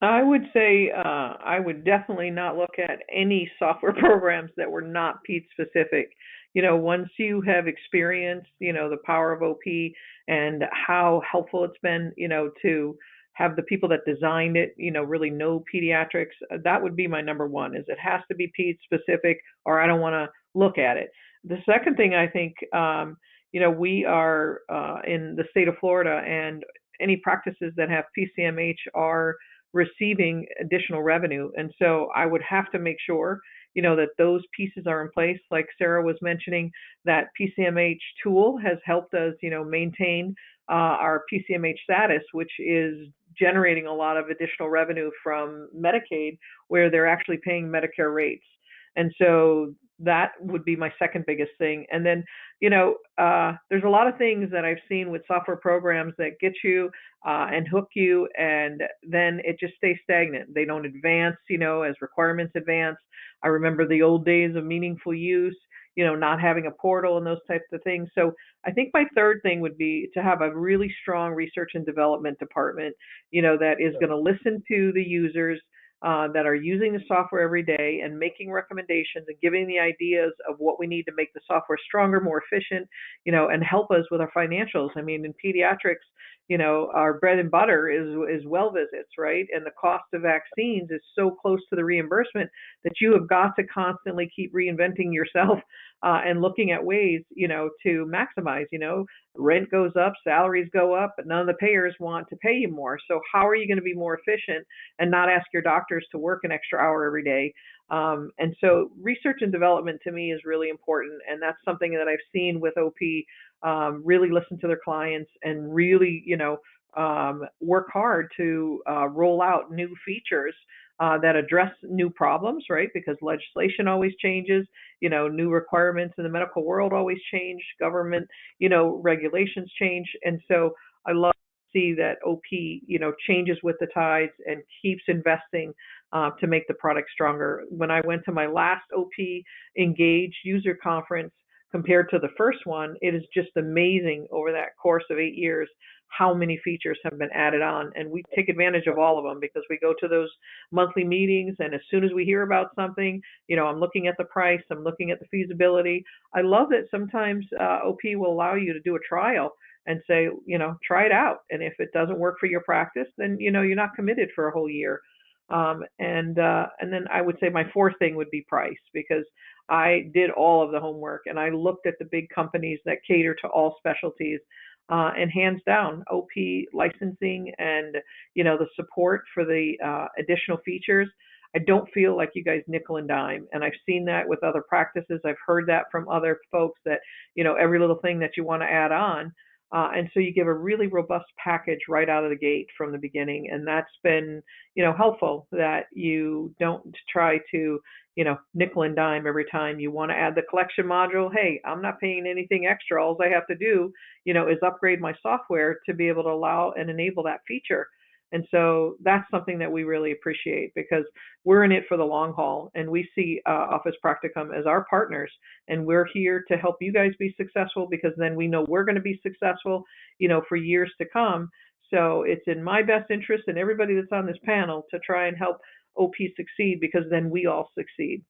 I would say I would definitely not look at any software programs that were not PED specific. Once you have experienced, the power of OP and how helpful it's been, to have the people that designed it, really know pediatrics, that would be my number one, is it has to be PED specific or I don't want to look at it. The second thing I think, we are in the state of Florida, and any practices that have PCMH are receiving additional revenue. And so I would have to make sure, that those pieces are in place. Like Sarah was mentioning, that PCMH tool has helped us, maintain our PCMH status, which is generating a lot of additional revenue from Medicaid, where they're actually paying Medicare rates. And so that would be my second biggest thing. And then, there's a lot of things that I've seen with software programs that get you and hook you, and then it just stays stagnant. They don't advance, as requirements advance. I remember the old days of meaningful use, not having a portal and those types of things. So I think my third thing would be to have a really strong research and development department, that is going to listen to the users, that are using the software every day and making recommendations and giving the ideas of what we need to make the software stronger, more efficient, and help us with our financials. I mean, in pediatrics, our bread and butter is well visits, right? And the cost of vaccines is so close to the reimbursement that you have got to constantly keep reinventing yourself and looking at ways, to maximize. Rent goes up, salaries go up, but none of the payers want to pay you more. So how are you going to be more efficient and not ask your doctors to work an extra hour every day? And so research and development to me is really important. And that's something that I've seen with OP, really listen to their clients and really, work hard to roll out new features that address new problems, right? Because legislation always changes, new requirements in the medical world always change, government, regulations change. And so I love to see that OP, changes with the tides and keeps investing to make the product stronger. When I went to my last OP Engage user conference, compared to the first one, it is just amazing over that course of 8 years how many features have been added on. And we take advantage of all of them because we go to those monthly meetings. And as soon as we hear about something, I'm looking at the price, I'm looking at the feasibility. I love that sometimes OP will allow you to do a trial and say, try it out. And if it doesn't work for your practice, then, you're not committed for a whole year. And then I would say my fourth thing would be price, because I did all of the homework and I looked at the big companies that cater to all specialties, and hands down, OP licensing and the support for the additional features. I don't feel like you guys nickel and dime, and I've seen that with other practices. I've heard that from other folks that every little thing that you want to add on. And so you give a really robust package right out of the gate from the beginning. And that's been, helpful, that you don't try to, nickel and dime every time you want to add the collection module. Hey, I'm not paying anything extra. All I have to do, is upgrade my software to be able to allow and enable that feature. And so that's something that we really appreciate, because we're in it for the long haul, and we see Office Practicum as our partners, and we're here to help you guys be successful, because then we know we're going to be successful, for years to come. So it's in my best interest and everybody that's on this panel to try and help OP succeed, because then we all succeed.